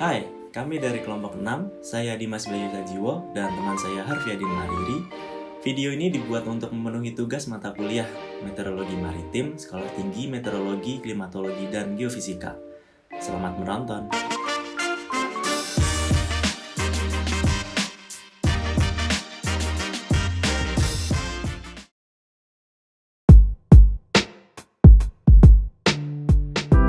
Hai, kami dari kelompok 6, saya Dimas Bayu Sajiwo dan teman saya Harfiadin Mariri. Video ini dibuat untuk memenuhi tugas mata kuliah Meteorologi Maritim, Sekolah Tinggi Meteorologi, Klimatologi, dan Geofisika. Selamat menonton!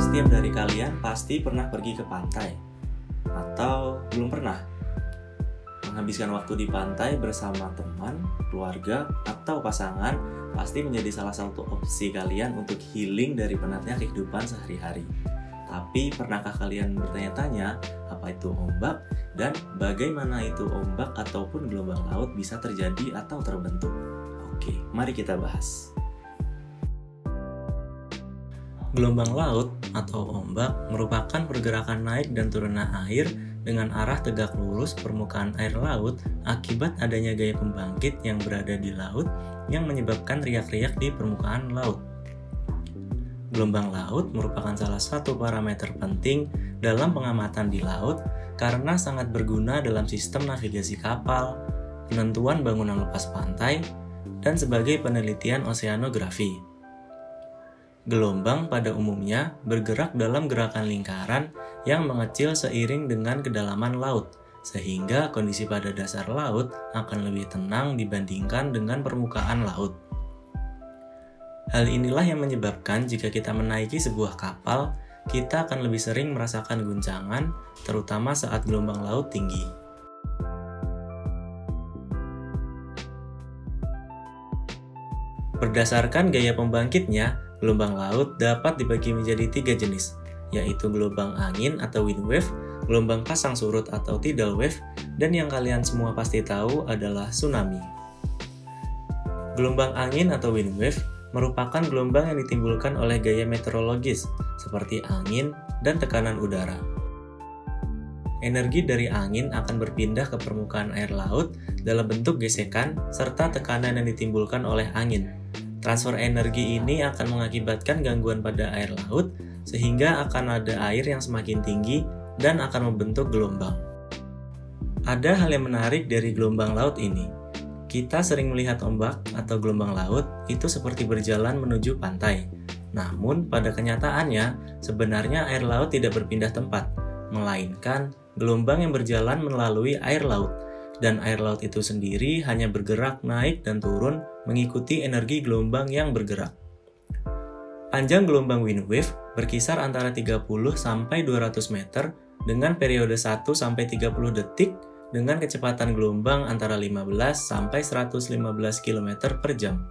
Setiap dari kalian pasti pernah pergi ke pantai, atau belum pernah? Menghabiskan waktu di pantai bersama teman, keluarga, atau pasangan pasti menjadi salah satu opsi kalian untuk healing dari penatnya kehidupan sehari-hari. Tapi pernahkah kalian bertanya-tanya apa itu ombak dan bagaimana itu ombak ataupun gelombang laut bisa terjadi atau terbentuk? Oke, mari kita bahas. Gelombang laut atau ombak merupakan pergerakan naik dan turunnya air dengan arah tegak lurus permukaan air laut akibat adanya gaya pembangkit yang berada di laut yang menyebabkan riak-riak di permukaan laut. Gelombang laut merupakan salah satu parameter penting dalam pengamatan di laut karena sangat berguna dalam sistem navigasi kapal, penentuan bangunan lepas pantai, dan sebagai penelitian oseanografi. Gelombang pada umumnya bergerak dalam gerakan lingkaran yang mengecil seiring dengan kedalaman laut, sehingga kondisi pada dasar laut akan lebih tenang dibandingkan dengan permukaan laut. Hal inilah yang menyebabkan jika kita menaiki sebuah kapal, kita akan lebih sering merasakan guncangan, terutama saat gelombang laut tinggi. Berdasarkan gaya pembangkitnya, gelombang laut dapat dibagi menjadi 3 jenis, yaitu gelombang angin atau wind wave, gelombang pasang surut atau tidal wave, dan yang kalian semua pasti tahu adalah tsunami. Gelombang angin atau wind wave merupakan gelombang yang ditimbulkan oleh gaya meteorologis, seperti angin dan tekanan udara. Energi dari angin akan berpindah ke permukaan air laut dalam bentuk gesekan serta tekanan yang ditimbulkan oleh angin. Transfer energi ini akan mengakibatkan gangguan pada air laut, sehingga akan ada air yang semakin tinggi dan akan membentuk gelombang. Ada hal yang menarik dari gelombang laut ini. Kita sering melihat ombak atau gelombang laut itu seperti berjalan menuju pantai. Namun, pada kenyataannya, sebenarnya air laut tidak berpindah tempat, melainkan gelombang yang berjalan melalui air laut. Dan air laut itu sendiri hanya bergerak naik dan turun mengikuti energi gelombang yang bergerak. Panjang gelombang wind wave berkisar antara 30 sampai 200 meter dengan periode 1 sampai 30 detik dengan kecepatan gelombang antara 15 sampai 115 km per jam.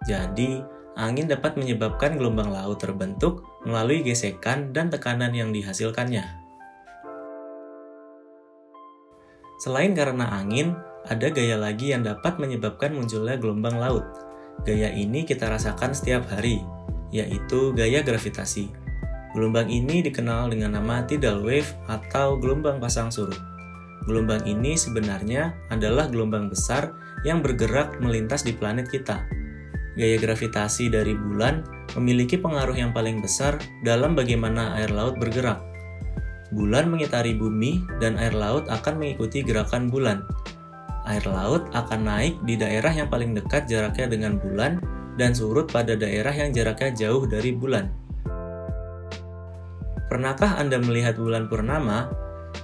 Jadi, angin dapat menyebabkan gelombang laut terbentuk melalui gesekan dan tekanan yang dihasilkannya. Selain karena angin, ada gaya lagi yang dapat menyebabkan munculnya gelombang laut. Gaya ini kita rasakan setiap hari, yaitu gaya gravitasi. Gelombang ini dikenal dengan nama tidal wave atau gelombang pasang surut. Gelombang ini sebenarnya adalah gelombang besar yang bergerak melintas di planet kita. Gaya gravitasi dari bulan memiliki pengaruh yang paling besar dalam bagaimana air laut bergerak. Bulan mengitari bumi dan air laut akan mengikuti gerakan bulan. Air laut akan naik di daerah yang paling dekat jaraknya dengan bulan dan surut pada daerah yang jaraknya jauh dari bulan. Pernahkah Anda melihat bulan purnama?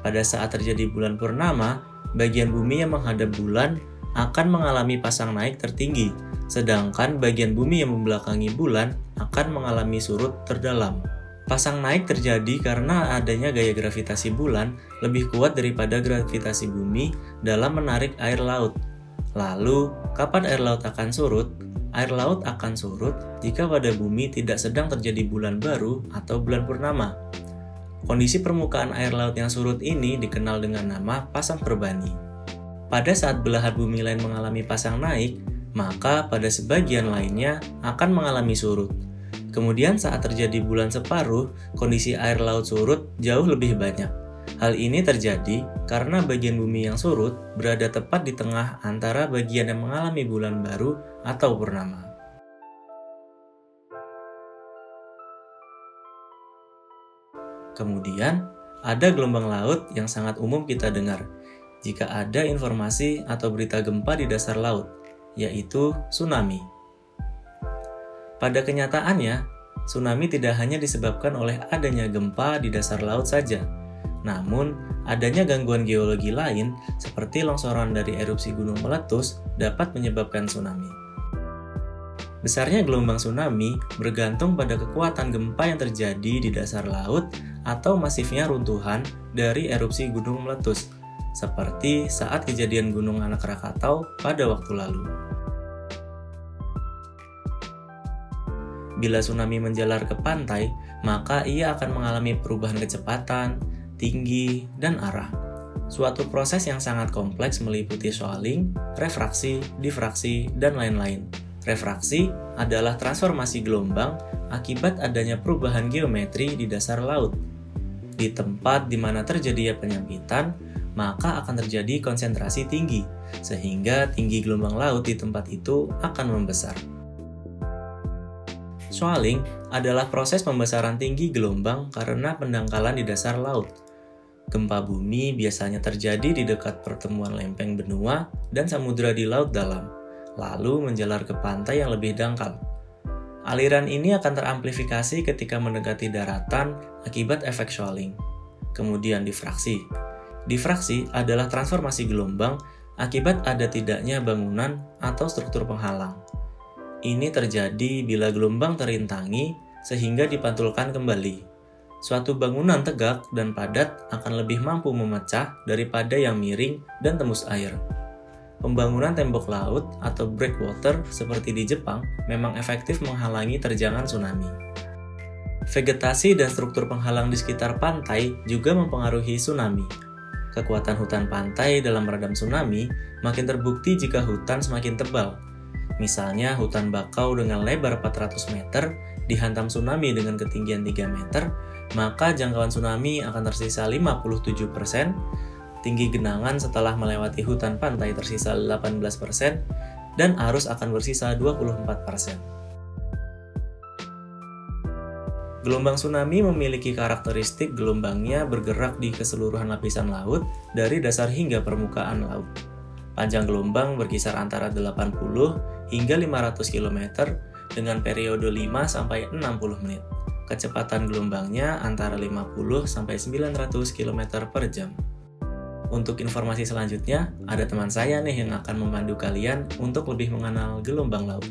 Pada saat terjadi bulan purnama, bagian bumi yang menghadap bulan akan mengalami pasang naik tertinggi, sedangkan bagian bumi yang membelakangi bulan akan mengalami surut terdalam. Pasang naik terjadi karena adanya gaya gravitasi bulan lebih kuat daripada gravitasi bumi dalam menarik air laut. Lalu, kapan air laut akan surut? Air laut akan surut jika pada bumi tidak sedang terjadi bulan baru atau bulan purnama. Kondisi permukaan air laut yang surut ini dikenal dengan nama pasang perbani. Pada saat belahan bumi lain mengalami pasang naik, maka pada sebagian lainnya akan mengalami surut. Kemudian saat terjadi bulan separuh, kondisi air laut surut jauh lebih banyak. Hal ini terjadi karena bagian bumi yang surut berada tepat di tengah antara bagian yang mengalami bulan baru atau purnama. Kemudian, Ada gelombang laut yang sangat umum kita dengar jika ada informasi atau berita gempa di dasar laut, yaitu tsunami. Pada kenyataannya, tsunami tidak hanya disebabkan oleh adanya gempa di dasar laut saja, namun adanya gangguan geologi lain seperti longsoran dari erupsi gunung meletus dapat menyebabkan tsunami. Besarnya gelombang tsunami bergantung pada kekuatan gempa yang terjadi di dasar laut atau masifnya runtuhan dari erupsi gunung meletus, seperti saat kejadian Gunung Anak Rakatau pada waktu lalu. Bila tsunami menjalar ke pantai, maka ia akan mengalami perubahan kecepatan, tinggi, dan arah. Suatu proses yang sangat kompleks meliputi shoaling, refraksi, difraksi, dan lain-lain. Refraksi adalah transformasi gelombang akibat adanya perubahan geometri di dasar laut. Di tempat di mana terjadi penyempitan, maka akan terjadi konsentrasi tinggi, sehingga tinggi gelombang laut di tempat itu akan membesar. Shoaling adalah proses pembesaran tinggi gelombang karena pendangkalan di dasar laut. Gempa bumi biasanya terjadi di dekat pertemuan lempeng benua dan samudra di laut dalam, lalu menjalar ke pantai yang lebih dangkal. Aliran ini akan teramplifikasi ketika mendekati daratan akibat efek shoaling. Kemudian difraksi. Difraksi adalah transformasi gelombang akibat ada tidaknya bangunan atau struktur penghalang. Ini terjadi bila gelombang terintangi sehingga dipantulkan kembali. Suatu bangunan tegak dan padat akan lebih mampu memecah daripada yang miring dan tembus air. Pembangunan tembok laut atau breakwater seperti di Jepang memang efektif menghalangi terjangan tsunami. Vegetasi dan struktur penghalang di sekitar pantai juga mempengaruhi tsunami. Kekuatan hutan pantai dalam meredam tsunami makin terbukti jika hutan semakin tebal. Misalnya hutan bakau dengan lebar 400 meter dihantam tsunami dengan ketinggian 3 meter, maka jangkauan tsunami akan tersisa 57%, tinggi genangan setelah melewati hutan pantai tersisa 18%, dan arus akan bersisa 24%. Gelombang tsunami memiliki karakteristik gelombangnya bergerak di keseluruhan lapisan laut dari dasar hingga permukaan laut. Panjang gelombang berkisar antara 80 hingga 500 km dengan periode 5-60 menit. Kecepatan gelombangnya antara 50-900 km per jam. Untuk informasi selanjutnya, ada teman saya nih yang akan memandu kalian untuk lebih mengenal gelombang laut.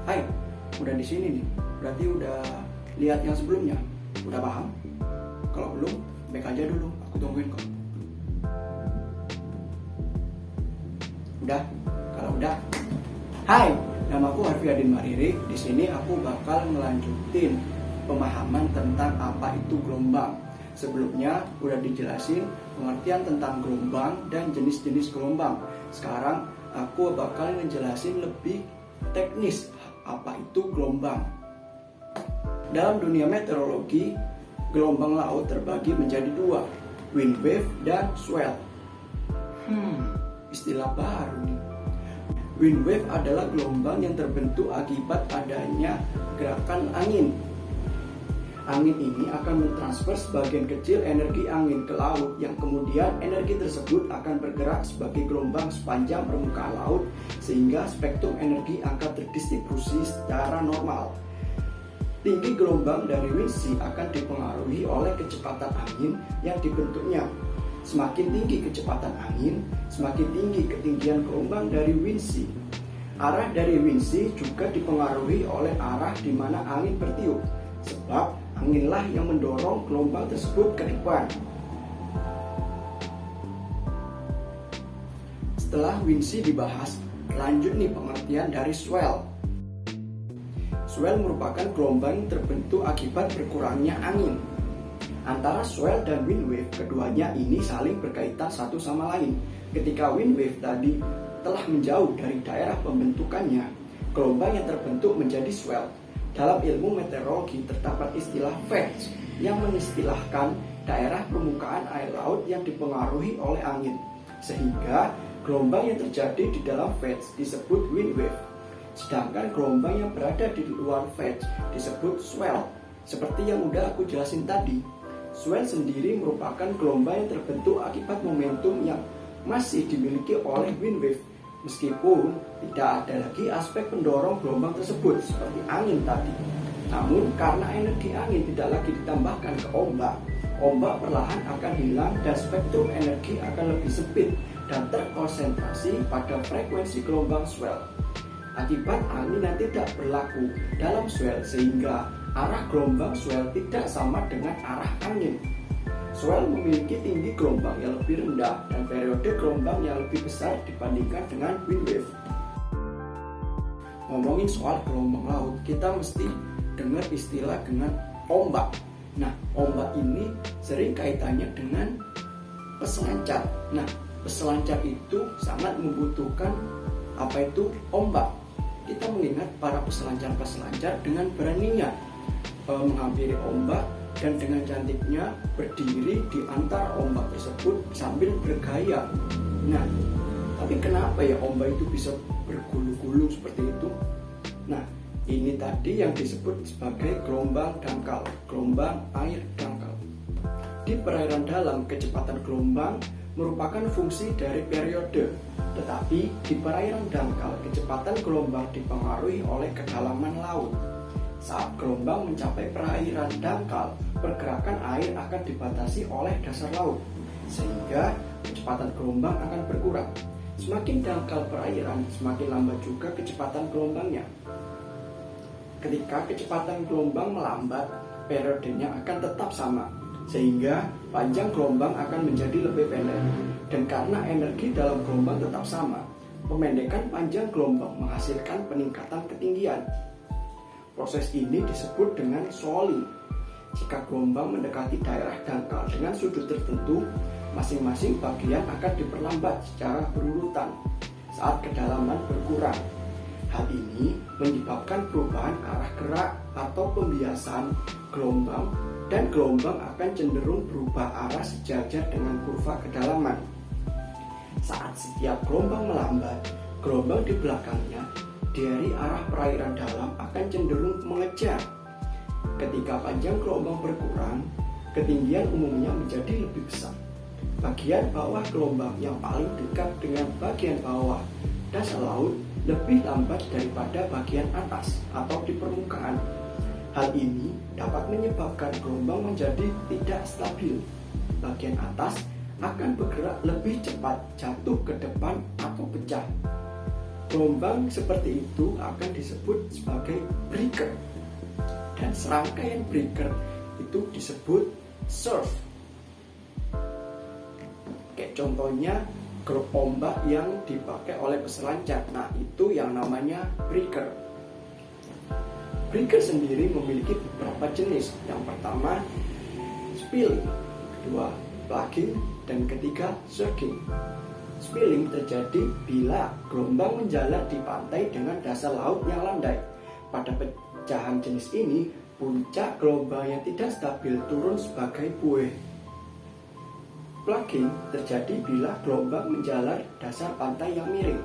Hai, udah di sini nih. Berarti udah lihat yang sebelumnya. Udah paham? Kalau belum, back aja dulu. Aku tungguin kok. Udah? Kalau udah, hai, namaku Harfiadin Maririk. Di sini aku bakal ngelanjutin pemahaman tentang apa itu gelombang. Sebelumnya udah dijelasin pengertian tentang gelombang dan jenis-jenis gelombang. Sekarang aku bakal ngejelasin lebih teknis apa itu gelombang. Dalam dunia meteorologi, gelombang laut terbagi menjadi dua, wind wave dan swell. Istilah baru nih. Wind wave adalah gelombang yang terbentuk akibat adanya gerakan angin. Angin ini akan mentransfer sebagian kecil energi angin ke laut, yang kemudian energi tersebut akan bergerak sebagai gelombang sepanjang permukaan laut, sehingga spektrum energi akan terdistribusi secara normal. Tinggi gelombang dari wind sea akan dipengaruhi oleh kecepatan angin yang dibentuknya. Semakin tinggi kecepatan angin, semakin tinggi ketinggian gelombang dari wind sea. Arah dari wind sea juga dipengaruhi oleh arah di mana angin bertiup, sebab anginlah yang mendorong gelombang tersebut ke depan. Setelah wind sea dibahas, lanjut nih pengertian dari swell. Swell merupakan gelombang yang terbentuk akibat berkurangnya angin. Antara swell dan wind wave, keduanya ini saling berkaitan satu sama lain. Ketika wind wave tadi telah menjauh dari daerah pembentukannya, gelombang yang terbentuk menjadi swell. Dalam ilmu meteorologi terdapat istilah fetch yang mengistilahkan daerah permukaan air laut yang dipengaruhi oleh angin. Sehingga gelombang yang terjadi di dalam fetch disebut wind wave. Sedangkan gelombang yang berada di luar wedge disebut swell. Seperti yang udah aku jelasin tadi, swell sendiri merupakan gelombang yang terbentuk akibat momentum yang masih dimiliki oleh wind wave, meskipun tidak ada lagi aspek pendorong gelombang tersebut seperti angin tadi. Namun karena energi angin tidak lagi ditambahkan ke ombak, ombak perlahan akan hilang dan spektrum energi akan lebih sempit dan terkonsentrasi pada frekuensi gelombang swell. Akibat angin yang tidak berlaku dalam swell, sehingga arah gelombang swell tidak sama dengan arah angin. Swell memiliki tinggi gelombang yang lebih rendah dan periode gelombang yang lebih besar dibandingkan dengan wind wave. Ngomongin soal gelombang laut, kita mesti dengar istilah dengan ombak. Nah, ombak ini sering kaitannya dengan peselancar. Nah, peselancar itu sangat membutuhkan ombak. Kita mengingat para peselancar-peselancar dengan beraninya menghampiri ombak dan dengan cantiknya berdiri di antara ombak tersebut sambil bergaya. Nah, tapi kenapa ya ombak itu bisa bergulung-gulung seperti itu? Nah, ini tadi yang disebut sebagai gelombang dangkal, gelombang air dangkal. Di perairan dalam, kecepatan gelombang merupakan fungsi dari periode, tetapi di perairan dangkal, kecepatan gelombang dipengaruhi oleh kedalaman laut. Saat gelombang mencapai perairan dangkal, pergerakan air akan dibatasi oleh dasar laut, sehingga kecepatan gelombang akan berkurang. Semakin dangkal perairan, semakin lambat juga kecepatan gelombangnya. Ketika kecepatan gelombang melambat, periodenya akan tetap sama, sehingga panjang gelombang akan menjadi lebih pendek. Dan karena energi dalam gelombang tetap sama, pemendekan panjang gelombang menghasilkan peningkatan ketinggian. Proses ini disebut dengan shoaling. Jika gelombang mendekati daerah dangkal dengan sudut tertentu, masing-masing bagian akan diperlambat secara berurutan saat kedalaman berkurang. Hal ini menyebabkan perubahan arah gerak atau pembiasan gelombang, dan gelombang akan cenderung berubah arah sejajar dengan kurva kedalaman. Saat setiap gelombang melambat, gelombang di belakangnya dari arah perairan dalam akan cenderung mengejar. Ketika panjang gelombang berkurang, ketinggian umumnya menjadi lebih besar. Bagian bawah gelombang yang paling dekat dengan bagian bawah dasar laut lebih lambat daripada bagian atas atau di permukaan. Hal ini dapat menyebabkan gelombang menjadi tidak stabil. Bagian atas akan bergerak lebih cepat, jatuh ke depan atau pecah. Gelombang seperti itu akan disebut sebagai breaker. Dan serangkaian breaker itu disebut surf. Kayak contohnya grup ombak yang dipakai oleh peselancar. Nah, itu yang namanya breaker. Breaker sendiri memiliki beberapa jenis. Yang pertama, spilling, kedua, plugging, dan ketiga, surging. Spilling terjadi bila gelombang menjalar di pantai dengan dasar laut yang landai. Pada pecahan jenis ini, puncak gelombang yang tidak stabil turun sebagai buoy. Plugging terjadi bila gelombang menjalar dasar pantai yang miring.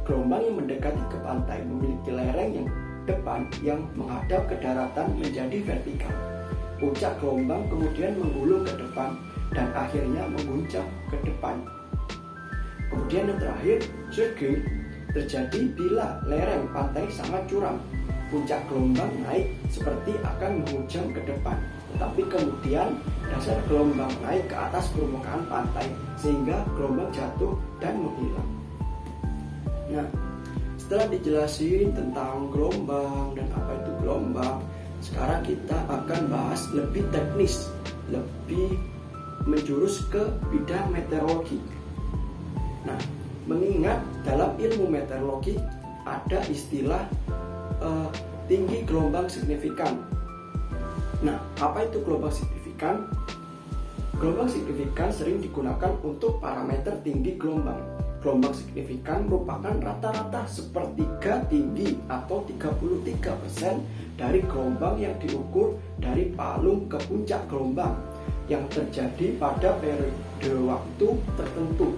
Gelombang yang mendekati ke pantai memiliki lereng yang depan yang menghadap ke daratan menjadi vertikal. Puncak gelombang kemudian menggulung ke depan dan akhirnya mengguncang ke depan. Kemudian yang terakhir, surging terjadi bila lereng pantai sangat curam. Puncak gelombang naik seperti akan menghujam ke depan, tetapi kemudian dasar gelombang naik ke atas permukaan pantai sehingga gelombang jatuh dan menghilang. Nah, setelah dijelasin tentang gelombang dan apa itu gelombang, sekarang kita akan bahas lebih teknis, lebih menjurus ke bidang meteorologi. Nah, mengingat dalam ilmu meteorologi ada istilah tinggi gelombang signifikan. Nah, apa itu gelombang signifikan? Gelombang signifikan sering digunakan untuk parameter tinggi gelombang. Gelombang signifikan merupakan rata-rata sepertiga tinggi atau 33% dari gelombang yang diukur dari palung ke puncak gelombang yang terjadi pada periode waktu tertentu.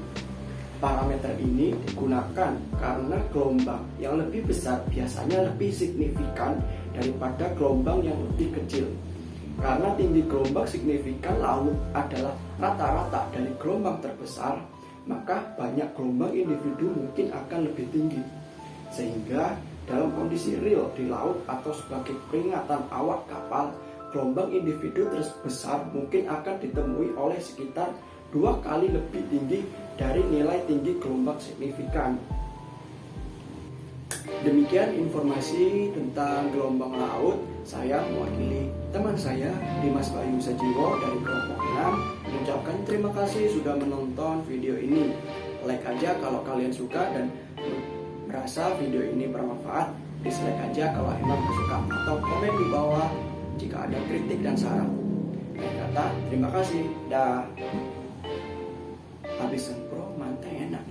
Parameter ini digunakan karena gelombang yang lebih besar biasanya lebih signifikan daripada gelombang yang lebih kecil. Karena tinggi gelombang signifikan laut adalah rata-rata dari gelombang terbesar, maka banyak gelombang individu mungkin akan lebih tinggi. Sehingga dalam kondisi real di laut atau sebagai peringatan awak kapal, gelombang individu terbesar mungkin akan ditemui oleh sekitar 2 kali lebih tinggi dari nilai tinggi gelombang signifikan. Demikian informasi tentang gelombang laut. Saya mewakili teman saya Dimas Bayu Sajiwo dari kelompok 6 mengucapkan terima kasih sudah menonton video ini. Like aja kalau kalian suka dan merasa video ini bermanfaat. Dislike aja kalau emang suka, atau komen di bawah jika ada kritik dan saran. Dan kata terima kasih. Dah. Habis sempro mantai enak.